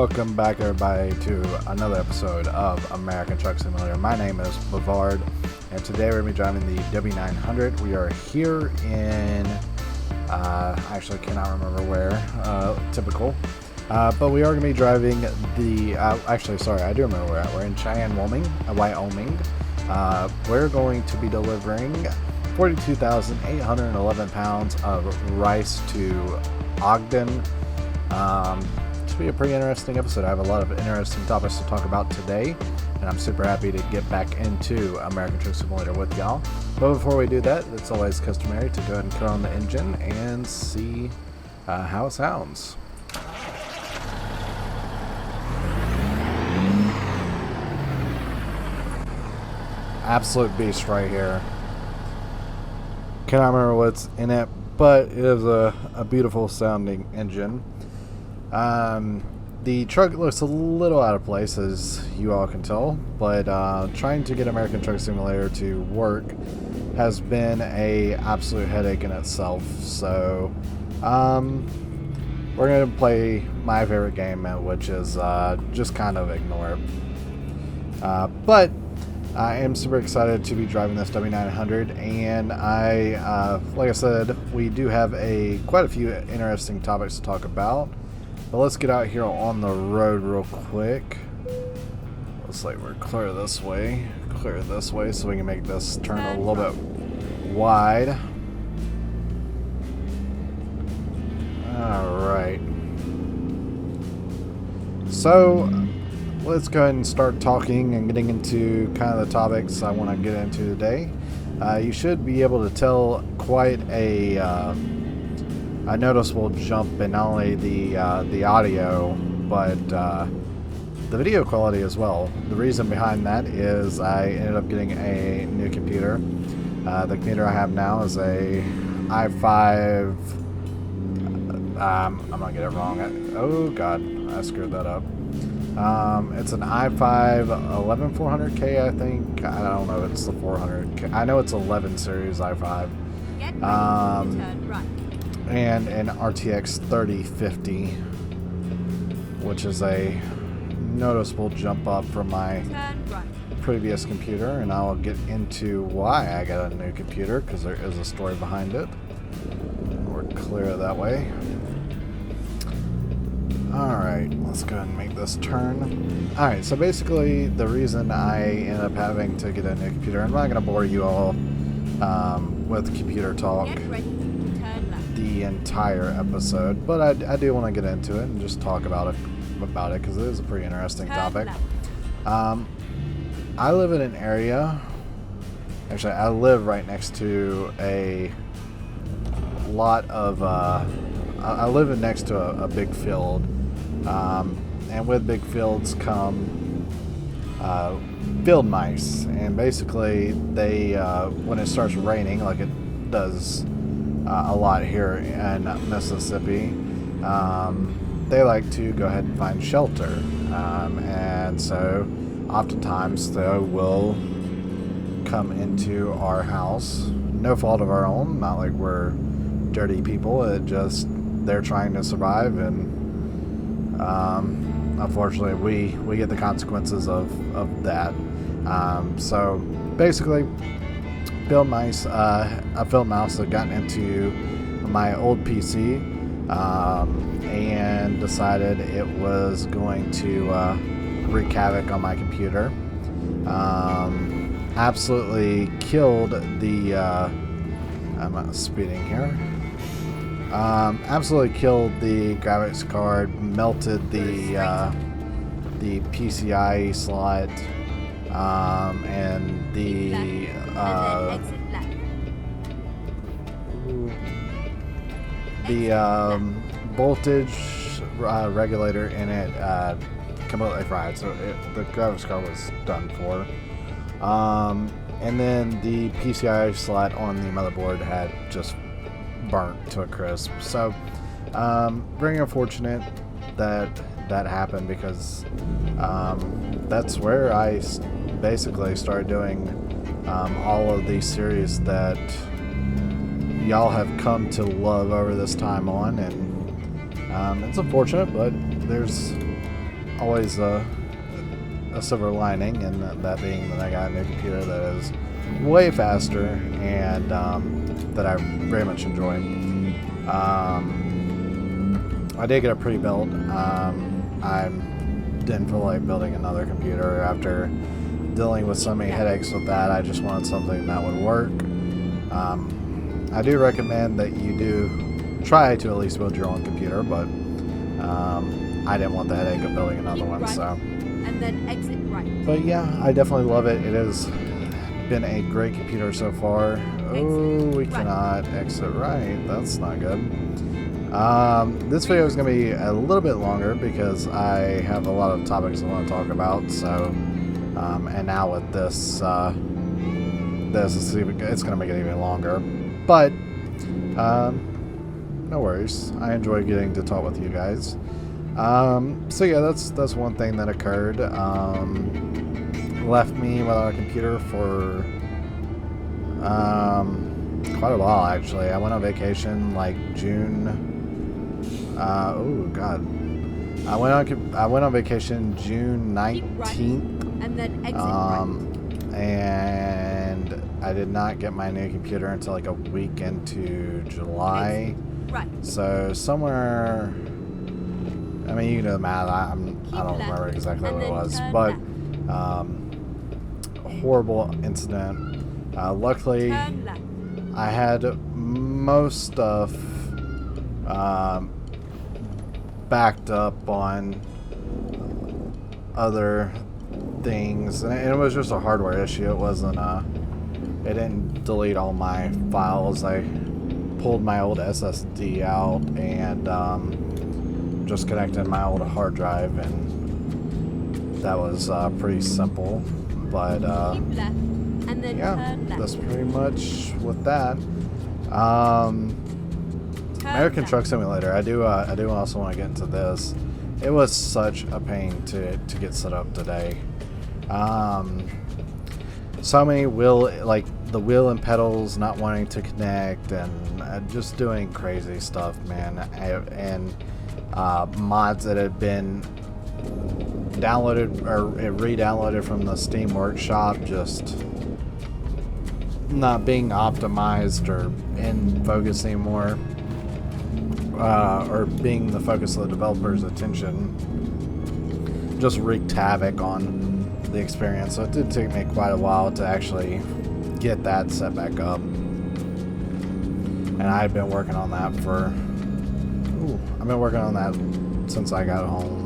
Welcome back, everybody, to another episode of American Truck Simulator. My name is Bavard, and today we're going to be driving the W900. We are here in, I actually cannot remember where, typical. But we are going to be driving the, actually, sorry, I do remember where we're at. We're in Cheyenne, Wyoming. We're going to be delivering 42,811 pounds of rice to Ogden. This will be a pretty interesting episode. I have a lot of interesting topics to talk about today, and I'm super happy to get back into American Truck Simulator with y'all. But before we do that, it's always customary to go ahead and cut on the engine and see how it sounds. Absolute beast right here. Cannot remember what's in it, but it is a beautiful sounding engine. The truck looks a little out of place, as you all can tell, but trying to get American Truck Simulator to work has been a absolute headache in itself. So we're going to play my favorite game, which is just kind of ignore it. But I am super excited to be driving this W900, and like I said, we do have quite a few interesting topics to talk about. But let's get out here on the road real quick. Looks like we're clear this way so we can make this turn a little bit wide. Alright. So let's go ahead and start talking and getting into kind of the topics I want to get into today. You should be able to tell quite a noticeable jump in not only the audio, but the video quality as well. The reason behind that is I ended up getting a new computer. The computer I have now is a i5. I'm gonna get it wrong. Oh god, I screwed that up. It's an i5 11400K, I think. I don't know if it's the 400K. I know it's 11 series i5. And an RTX 3050, which is a noticeable jump up from my previous computer, and I'll get into why I got a new computer, because there is a story behind it. We're clear that way. Alright, let's go ahead and make this turn. Alright, so basically the reason I ended up having to get a new computer, I'm not going to bore you all with computer talk the entire episode, but I do want to get into it and just talk about it because it is a pretty interesting topic. I live in an area, actually I live right next to a lot of I live next to a big field, and with big fields come field mice, and basically they when it starts raining, like it does a lot here in Mississippi, they like to go ahead and find shelter, and so oftentimes they will come into our house, no fault of our own, not like we're dirty people, they're trying to survive, and unfortunately we get the consequences of that. So basically, field mice, a field mouse had gotten into my old PC and decided it was going to wreak havoc on my computer. Absolutely killed the I'm not speeding here. Absolutely killed the graphics card, melted the PCI slot, and the voltage regulator in it completely fried, so the graphics card was done for. And then the PCI slot on the motherboard had just burnt to a crisp. So very unfortunate that happened, because that's where I basically started doing all of these series that y'all have come to love over this time on, and it's unfortunate, but there's always a silver lining, and that being that I got a new computer that is way faster and that I very much enjoy. I did get a pre-built. I didn't feel like building another computer after dealing with so many headaches with that. I just wanted something that would work. I do recommend that you do try to at least build your own computer, but I didn't want the headache of building another one, so. And then exit right. But yeah, I definitely love it. It has been a great computer so far. Oh, we cannot exit right. That's not good. This video is going to be a little bit longer because I have a lot of topics I want to talk about. So, and now with this, it's going to make it even longer. But no worries. I enjoy getting to talk with you guys. So yeah, that's one thing that occurred. Left me without a computer for quite a while, actually. I went on vacation like June. Oh God, I went on vacation June 19th, and then exit right. And I did not get my new computer until like a week into July. Right. So somewhere. I mean, you can do the math. I don't remember exactly what it was, but horrible incident. Luckily, I had most stuff backed up on other things, and it was just a hardware issue. It wasn't. It didn't delete all my files. I pulled my old SSD out and just connected my old hard drive, and that was pretty simple. But yeah, that's pretty much with that. American Truck Simulator. I do also want to get into this. It was such a pain to get set up today. So many the wheel and pedals not wanting to connect, and just doing crazy stuff, man. And mods that had been downloaded or re-downloaded from the Steam Workshop just not being optimized or in focus anymore, or being the focus of the developer's attention, just wreaked havoc on the experience. So it did take me quite a while to actually get that set back up, and I've been working on that I've been working on that since I got home.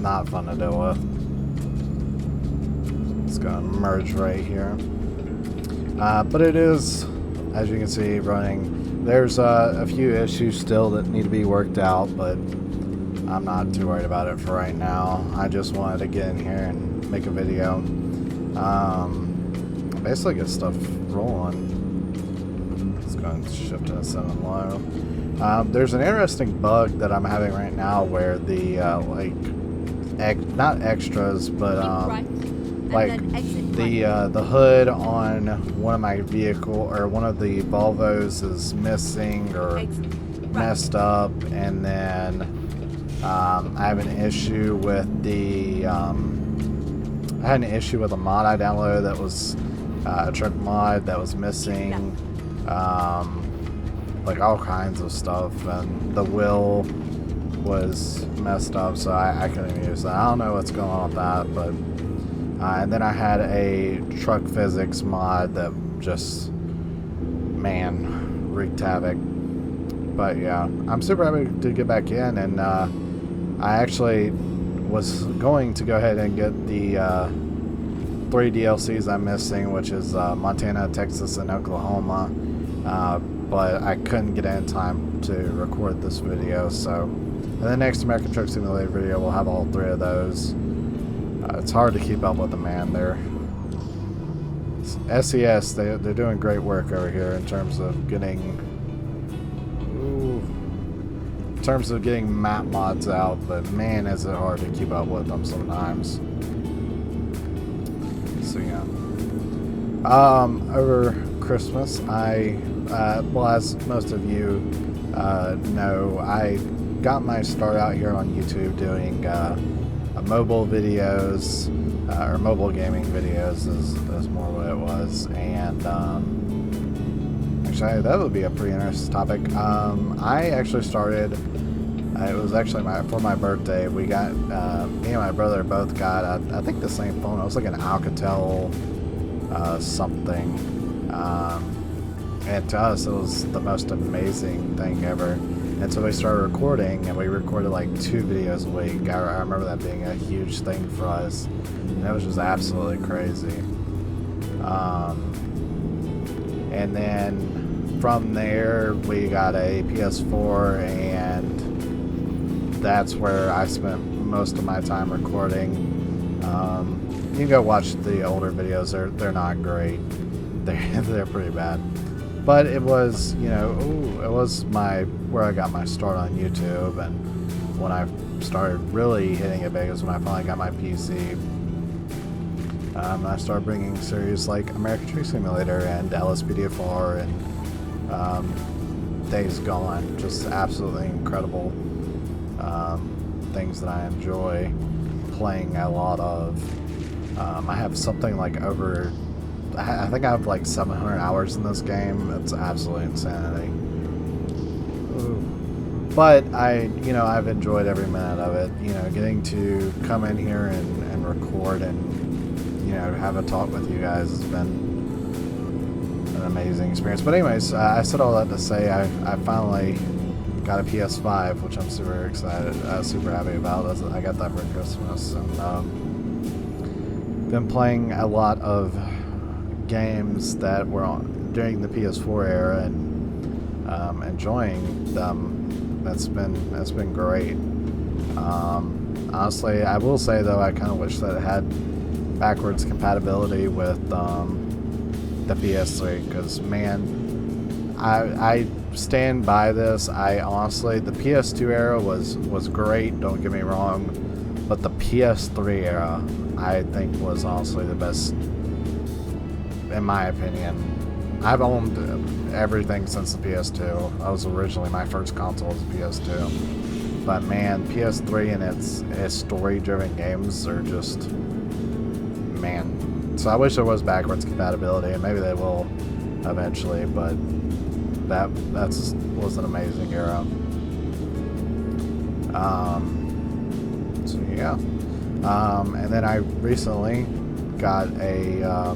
Not fun to deal with. It's gonna merge right here. But it is, as you can see, running. There's a few issues still that need to be worked out, but I'm not too worried about it for right now. I just wanted to get in here and make a video. Basically get stuff rolling. Let's go and shift to 7 low. There's an interesting bug that I'm having right now where the not extras, but the hood on one of my vehicle or one of the Volvos is missing or messed up, and then I have an issue with I had an issue with a mod I downloaded that was a truck mod that was missing. Like all kinds of stuff, and the wheel was messed up, so I couldn't use that. I don't know what's going on with that, but and then I had a truck physics mod that just, man, wreaked havoc. But yeah, I'm super happy to get back in, and I actually was going to go ahead and get the 3 DLCs I'm missing, which is Montana, Texas, and Oklahoma. But I couldn't get in time to record this video, so in the next American Truck Simulator video we'll have all 3 of those. It's hard to keep up with them, man. They're SCS, they're doing great work over here in terms of getting map mods out, but man, is it hard to keep up with them sometimes. So yeah, over Christmas, well, as most of you know, I got my start out here on YouTube doing mobile videos, or mobile gaming videos is more what it was. And actually, that would be a pretty interesting topic. I actually started, it was actually for my birthday, we got, me and my brother both got, I think the same phone. It was like an Alcatel something. And to us, it was the most amazing thing ever. And so we started recording, and we recorded like 2 videos a week. I remember that being a huge thing for us. And it was just absolutely crazy. And then from there, we got a PS4, and that's where I spent most of my time recording. You can go watch the older videos. They're not great. They're pretty bad. But it was, you know, it was where I got my start on YouTube, and when I started really hitting it big was when I finally got my PC. I started bringing series like American Truck Simulator and LSPDFR and Days Gone, just absolutely incredible things that I enjoy playing a lot of. I have something like over, I think I have like 700 hours in this game. It's absolutely insanity. Ooh. But I've enjoyed every minute of it. You know, getting to come in here and record and, you know, have a talk with you guys has been an amazing experience. But anyways, I said all that to say I finally got a PS5, which I'm super excited, super happy about. I got that for Christmas, and been playing a lot of games that were on during the PS4 era and enjoying them. That's been great. Honestly, I will say though, I kind of wish that it had backwards compatibility with the PS3, because man, I stand by this. I honestly, the PS2 era was great, don't get me wrong, but the PS3 era I think was honestly the best, in my opinion. I've owned everything since the PS2. That was originally my first console was the PS2. But man, PS3 and its story-driven games are just, man. So I wish there was backwards compatibility, and maybe they will eventually, but that was an amazing era. So yeah. And then I recently got a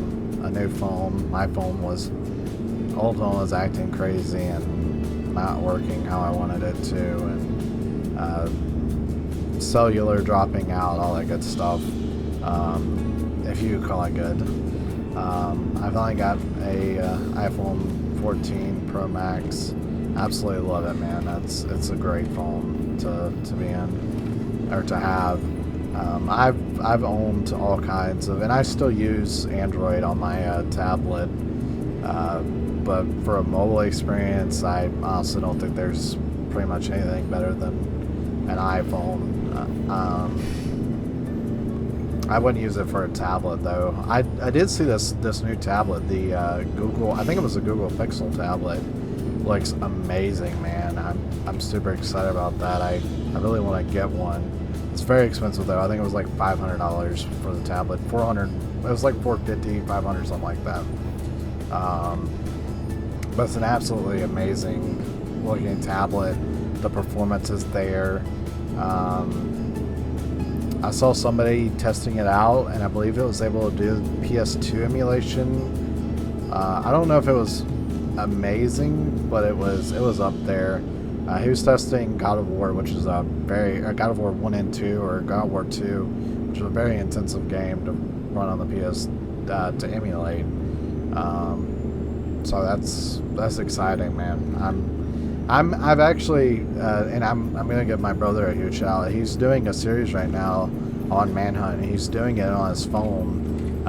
new phone. My old phone was acting crazy and not working how I wanted it to, and cellular dropping out, all that good stuff, if you call it good. I finally got a iPhone 14 Pro Max. Absolutely love it, man. It's a great phone to be in, or to have. I've owned all kinds of, and I still use Android on my tablet, but for a mobile experience, I honestly don't think there's pretty much anything better than an iPhone. I wouldn't use it for a tablet though. I did see this new tablet, the Google, I think it was a Google Pixel tablet. Looks amazing, man. I'm super excited about that. I really want to get one. It's very expensive though. I think it was like $500 for the tablet. 400. It was like 450, 500, something like that. But it's an absolutely amazing looking tablet. The performance is there. I saw somebody testing it out, and I believe it was able to do PS2 emulation. I don't know if it was amazing, but it was up there. He was testing God of War, which is God of War 1 and 2, or God of War 2, which is a very intensive game to run on the PS to emulate. So that's exciting, man. I've actually, and I'm gonna give my brother a huge shout out. He's doing a series right now on Manhunt, and he's doing it on his phone,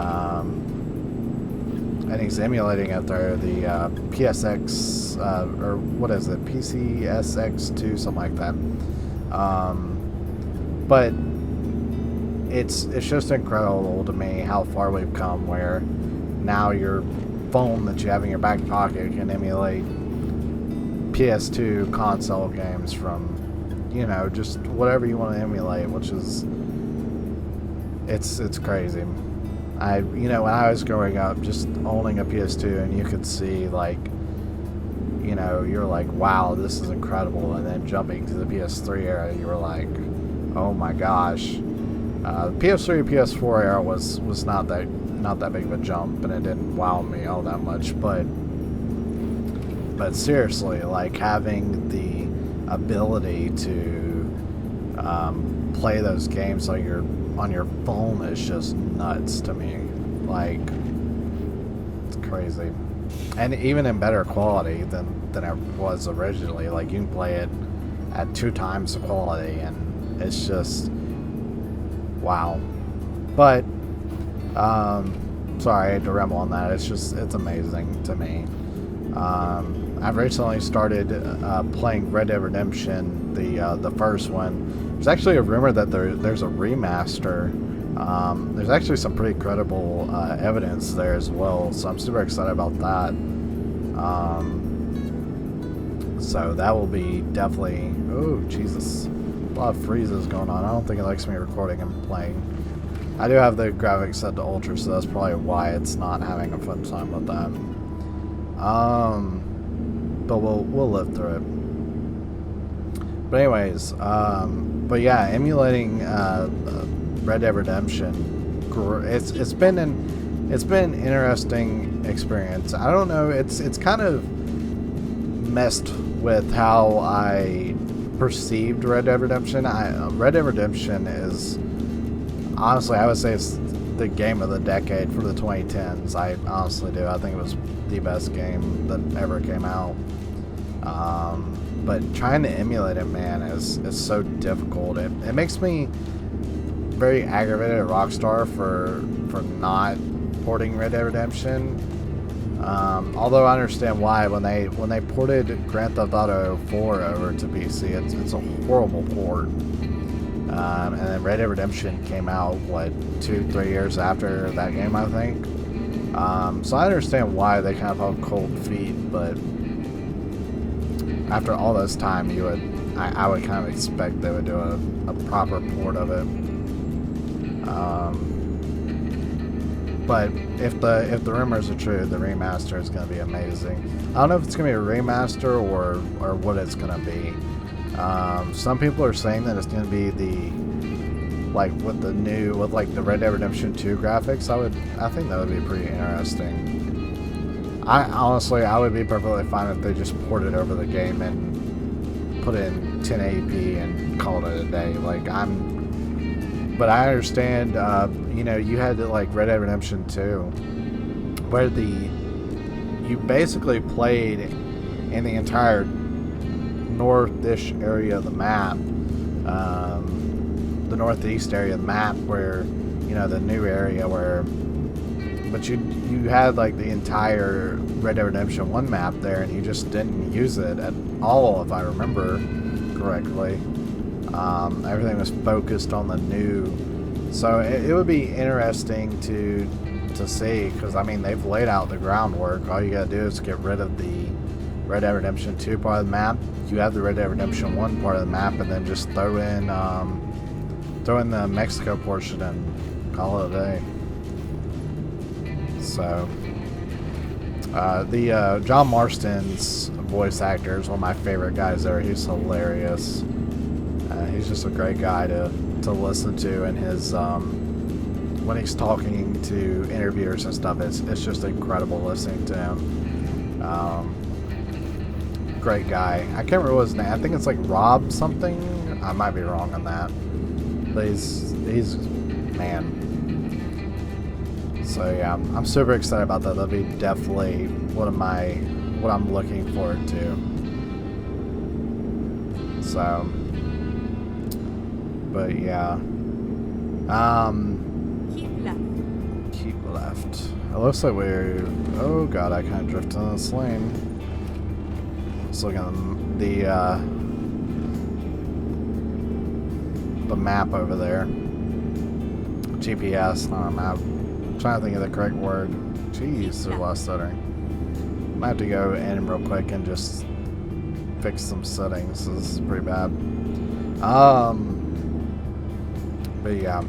and he's emulating it there, the PSX, or what is it, PCSX2, something like that. But it's just incredible to me how far we've come, where now your phone that you have in your back pocket can emulate PS2 console games from you know, just whatever you want to emulate, which is, it's crazy. You know, when I was growing up, just owning a PS2, and you could see, like, you know, you're like, wow, this is incredible. And then jumping to the PS3 era, you were like, oh my gosh. PS3 PS4 era was not that big of a jump, and it didn't wow me all that much. But seriously, like, having the ability to play those games on your phone is just nuts to me. Like, it's crazy. And even in better quality than it was originally. Like, you can play it at 2 times the quality, and it's just wow. But sorry, I had to ramble on that. It's amazing to me. I've recently started playing Red Dead Redemption, the first one. There's actually a rumor that there's a remaster. There's actually some pretty credible evidence there as well, so I'm super excited about that. So that will be definitely... Oh, Jesus. A lot of freezes going on. I don't think it likes me recording and playing. I do have the graphics set to ultra, so that's probably why it's not having a fun time with that. But we'll live through it. But anyways, but yeah, emulating Red Dead Redemption, it's been an interesting experience. I don't know, it's kind of messed with how I perceived Red Dead Redemption. Red Dead Redemption is, honestly, I would say it's the game of the decade for the 2010s. I honestly do. I think it was the best game that ever came out. But trying to emulate it, man, is so difficult. It makes me very aggravated at Rockstar for not porting Red Dead Redemption. Although I understand why. When they ported Grand Theft Auto 4 over to PC, it's a horrible port. And then Red Dead Redemption came out, what, 2-3 years after that game, I think. So I understand why they kind of have cold feet, but after all this time, I would kind of expect they would do a proper port of it. But if the rumors are true, the remaster is going to be amazing. I don't know if it's going to be a remaster or what it's going to be. Some people are saying that it's going to be with the Red Dead Redemption 2 graphics. I think that would be pretty interesting. I would be perfectly fine if they just ported over the game and put it in 1080p and called it a day. But I understand, you had Red Dead Redemption 2, where you basically played in the entire north-ish area of the map, the northeast area of the map, where, the new area but you had the entire Red Dead Redemption 1 map there, and you just didn't use it at all, if I remember correctly. Everything was focused on the new, so it would be interesting to see, because they've laid out the groundwork. All you gotta do is get rid of the Red Dead Redemption 2 part of the map. You have the Red Dead Redemption 1 part of the map, and then just throw in the Mexico portion and call it a day. So the John Marston's voice actor is one of my favorite guys there. He's hilarious. He's just a great guy to listen to, and his when he's talking to interviewers and stuff, it's just incredible listening to him. Great guy. I can't remember what his name. I think it's Rob something. I might be wrong on that, but he's man. So yeah, I'm super excited about that. That'll be definitely what I'm looking forward to. So, but yeah, keep left. It looks like we're. Oh god, I kind of drifted on this lane. Let's look at the map over there. GPS, not a map. I'm trying to think of the correct word. Jeez, there's a lot of stuttering. Might have to go in real quick and just fix some settings. This is pretty bad. But yeah,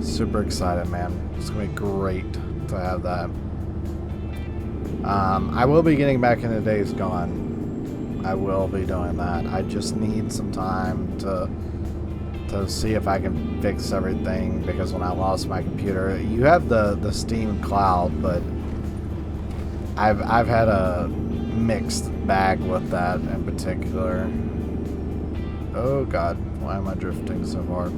super excited, man. It's gonna be great to have that. I will be getting back into Days Gone. I will be doing that. I just need some time to see if I can fix everything, because when I lost my computer, you have the Steam Cloud, but I've had a mixed bag with that in particular. Oh God, why am I drifting so hard?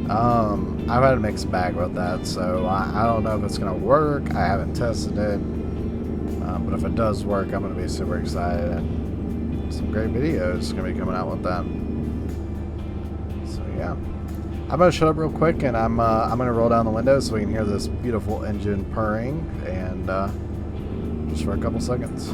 I've had a mixed bag with that, so I don't know if it's gonna work. I haven't tested it, but if it does work, I'm gonna be super excited, and some great videos gonna be coming out with that. So yeah, I'm gonna shut up real quick, and I'm gonna roll down the window so we can hear this beautiful engine purring, and just for a couple seconds.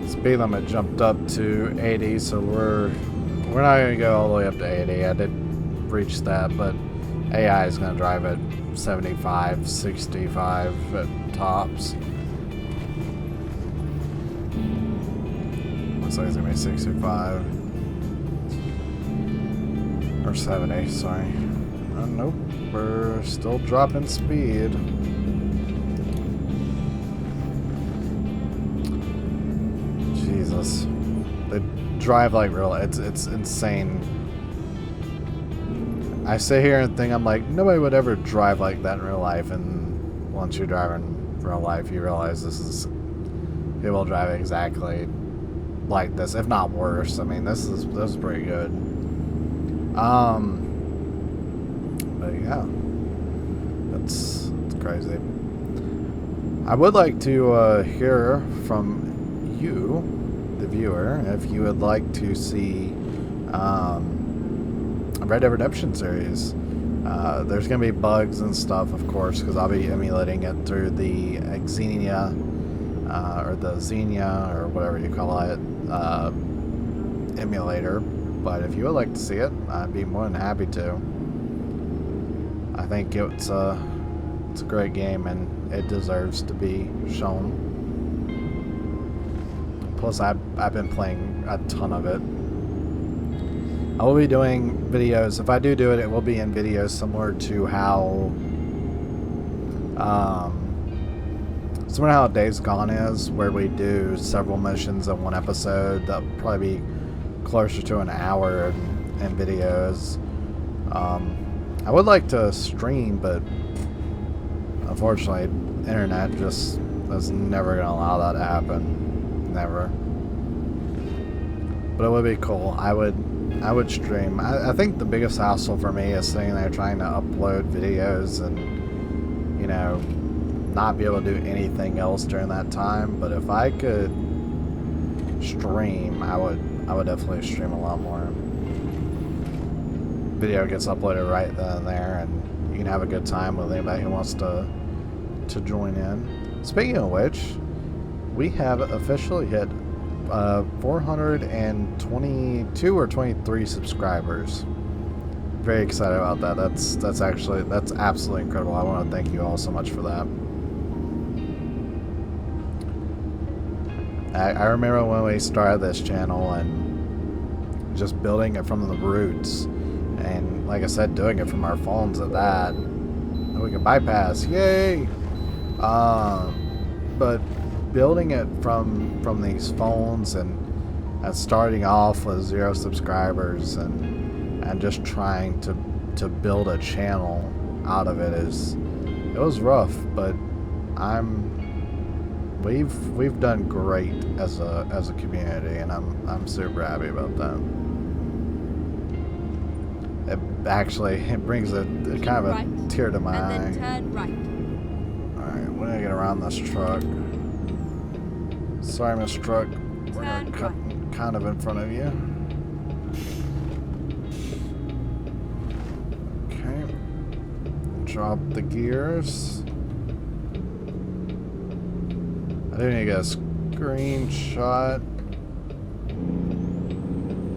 Speed limit jumped up to 80, so we're not going to go all the way up to 80. I did reach that, but AI is going to drive at 75, 65 at tops. Looks like it's going to be 65 or 70, sorry. Nope, we're still dropping speed. Jesus, they drive like real. It's insane. I sit here and think, I'm like, nobody would ever drive like that in real life, and once you're driving in real life, you realize this is people drive exactly like this, if not worse. I mean, this is pretty good. But yeah, it's crazy. I would like to hear from you, the viewer, if you would like to see a Red Dead Redemption series. There's going to be bugs and stuff, of course, because I'll be emulating it through the Xenia, or the Xenia, or whatever you call it, emulator. But if you would like to see it, I'd be more than happy to. I think it's a great game, and it deserves to be shown. Plus, I've been playing a ton of it. I will be doing videos. If I do it, it will be in videos similar to how Days Gone is, where we do several missions in one episode. That'll probably be closer to an hour in videos. I would like to stream, but unfortunately, internet just is never going to allow that to happen. Never. But it would be cool. I would stream. I think the biggest hassle for me is sitting there trying to upload videos and, you know, not be able to do anything else during that time. But if I could stream, I would definitely stream a lot more. Video gets uploaded right then and there, and you can have a good time with anybody who wants to join in. Speaking of which, we have officially hit 422 or 23 subscribers. Very excited about that. That's absolutely incredible. I want to thank you all so much for that. I remember when we started this channel and just building it from the roots, and like I said, doing it from our phones at that. And we can bypass, yay! But building it from these phones and starting off with 0 subscribers and just trying to build a channel out of it, it was rough, but I'm we've done great as a community, and I'm super happy about that. It brings a kind of a tear to my eye. And then turn right. Alright, we're gonna get around this truck. Sorry, Mr. Truck. We're gonna cut kind of in front of you. Okay. Drop the gears. I do need to get a screenshot.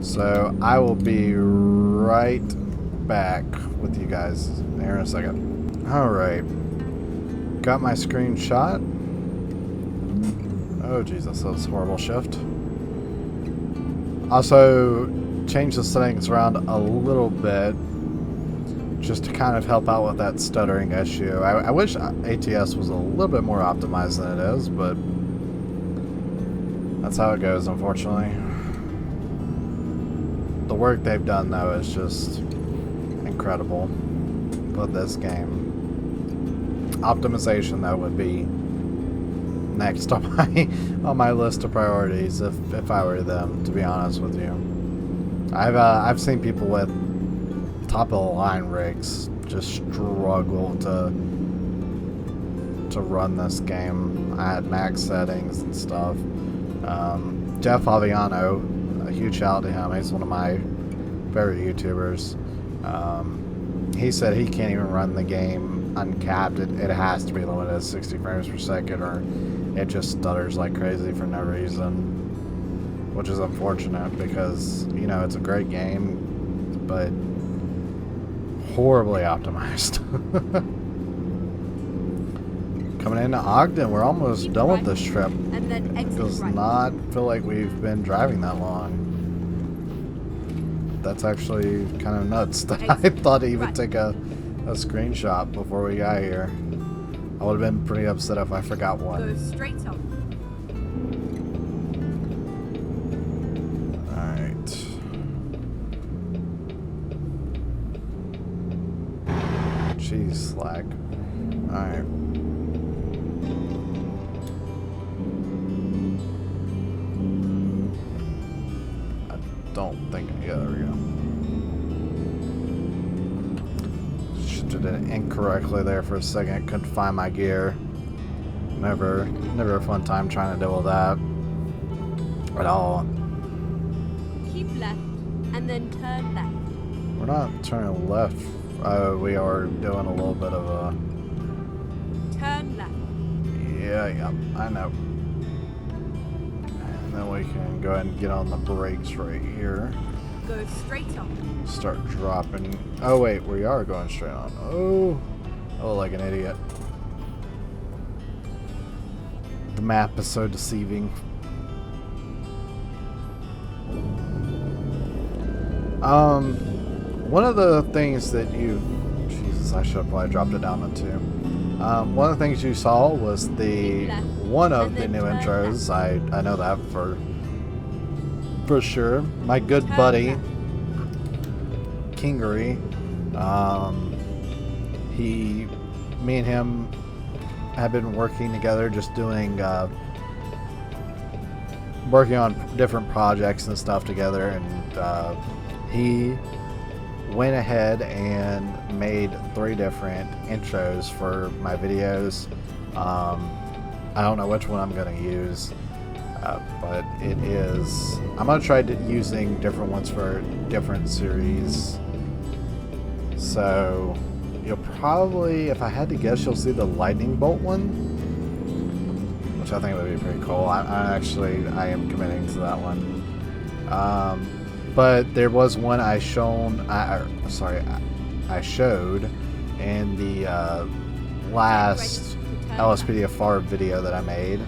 So I will be right back with you guys here in a second. Alright. Got my screenshot. Oh Jesus, that was a horrible shift. Also changed the settings around a little bit just to kind of help out with that stuttering issue. I wish ATS was a little bit more optimized than it is, but that's how it goes, unfortunately. The work they've done, though, is just incredible with this game. Optimization, though, would be next on my list of priorities if I were them, to be honest with you. I've seen people with top of the line rigs just struggle to run this game. I had max settings and stuff. Jeff Aviano, a huge shout out to him. He's one of my favorite YouTubers. He said he can't even run the game uncapped. It has to be limited to 60 frames per second, or it just stutters like crazy for no reason, which is unfortunate because, you know, it's a great game, but horribly optimized. Coming into Ogden, we're almost done with this trip. And then It exit does right. not feel like we've been driving that long. That's actually kind of nuts that I thought to even take a screenshot before we got here. I would have been pretty upset if I forgot Go one. straight on. Alright. Jeez, slack. Alright. I don't think. Yeah, there we go. Shifted it incorrectly there for a second. Couldn't find my gear. Never a fun time trying to deal with that at all. Keep left and then turn left. We're not turning left. We are doing a little bit of a. Turn left. Yeah, I know. And then we can go ahead and get on the brakes right here. Go straight on. Start dropping. Oh wait, we are going straight on. Oh, like an idiot. The map is so deceiving. One of the things that Jesus, I should have probably dropped it down to 2. One of the things you saw was one of the new intros. I know that for sure. My good buddy, Kingery, me and him have been working together, just doing, working on different projects and stuff together, and he went ahead and made 3 different intros for my videos. I don't know which one I'm going to use, but I'm going to try using different ones for different series. So you'll probably, if I had to guess, you'll see the lightning bolt one, which I think would be pretty cool. I am committing to that one. But there was one I showed in the last LSPDFR video that I made.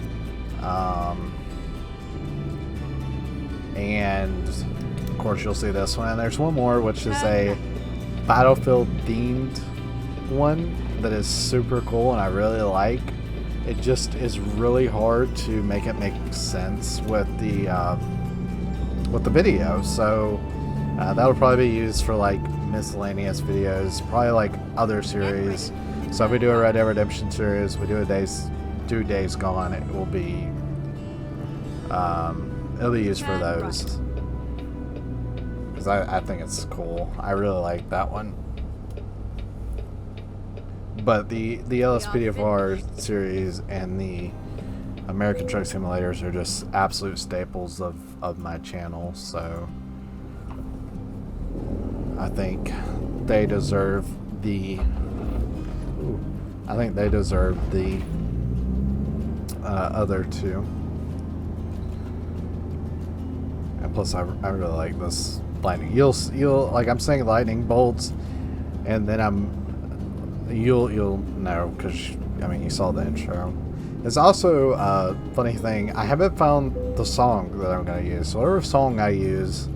And of course you'll see this one. And there's one more, which is a Battlefield themed one that is super cool and I really like. It just is really hard to make it make sense with the video, so that'll probably be used for like miscellaneous videos, probably like other series. So if we do a Red Dead Redemption series, we do a 2 days gone, it will be it'll be used for those. Because I think it's cool. I really like that one. But the LSPDFR series and the American Truck Simulators are just absolute staples of my channel, so I think they deserve the other two. And plus I really like this lightning. You'll like, I'm saying lightning bolts, and then you'll know, because I mean, you saw the intro. There's also a funny thing. I haven't found the song that I'm going to use. So whatever song I use,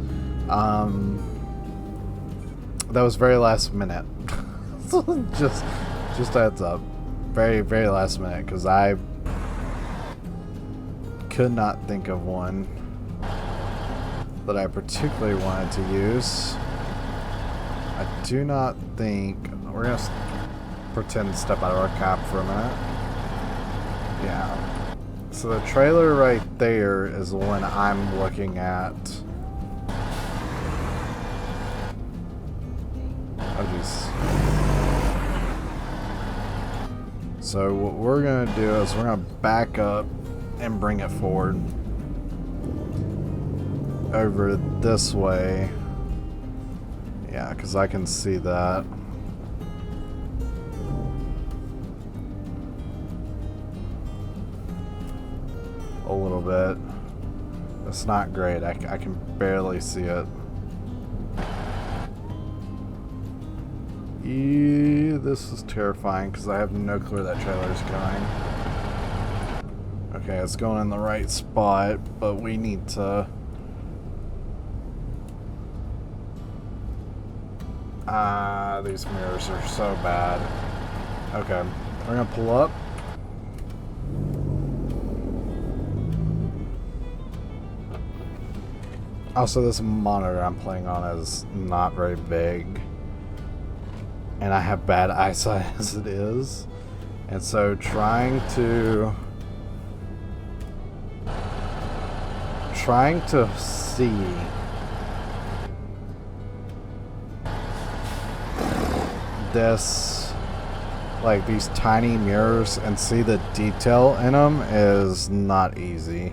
that was very last minute. just heads up. Very, very last minute, because I could not think of one that I particularly wanted to use. I do not think... We're going to pretend to step out of our cab for a minute. Yeah. So the trailer right there is the one I'm looking at. Oh, jeez. So what we're going to do is we're going to back up and bring it forward over this way. Yeah, because I can see that. A little bit. It's not great. I can barely see it. This is terrifying because I have no clue where that trailer is going. Okay, it's going in the right spot, but we need to... these mirrors are so bad. Okay, we're gonna pull up. Also, this monitor I'm playing on is not very big, and I have bad eyesight as it is, and so trying to see this, like these tiny mirrors, and see the detail in them is not easy.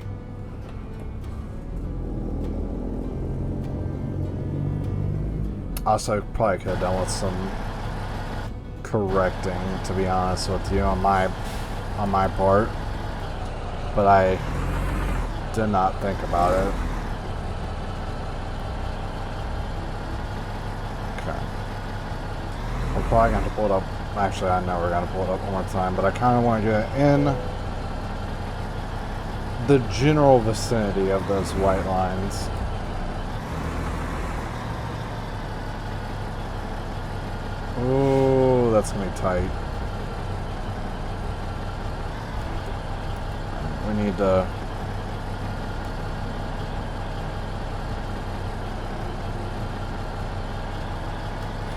Also, probably could have done with some correcting, to be honest with you, on my part, but I did not think about it. Okay, we're probably going to pull it up. Actually, I know we're going to pull it up one more time, but I kind of want to do it in the general vicinity of those white lines. Oh, that's gonna be tight. We need to...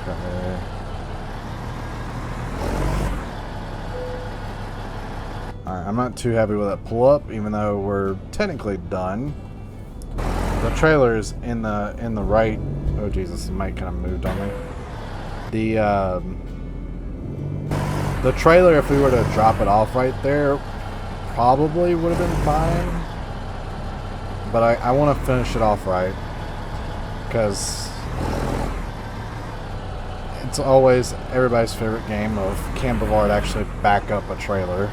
Okay. Alright, I'm not too happy with that pull up, even though we're technically done. The trailer is in the right... Oh Jesus, the mic kind of moved on me. The trailer, if we were to drop it off right there, probably would have been fine. But I want to finish it off right, because it's always everybody's favorite game of can Bavard actually back up a trailer,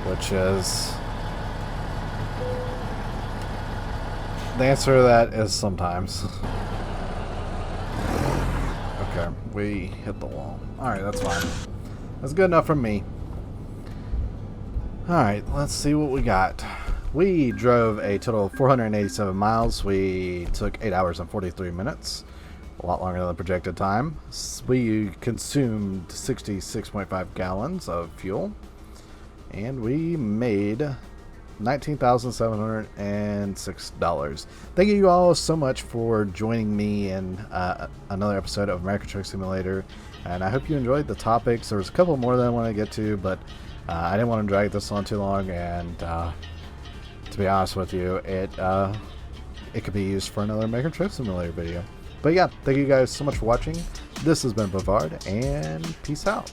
which is... The answer to that is sometimes. Okay, we hit the wall. Alright, that's fine. That's good enough for me. Alright, let's see what we got. We drove a total of 487 miles. We took 8 hours and 43 minutes. A lot longer than the projected time. We consumed 66.5 gallons of fuel. And we made $19,706. Thank you all so much for joining me in another episode of American Truck Simulator, and I hope you enjoyed the topics. There was a couple more that I want to get to, but I didn't want to drag this on too long, and to be honest with you, it could be used for another American Truck Simulator video. But yeah, thank you guys so much for watching. This has been Bavard, and peace out.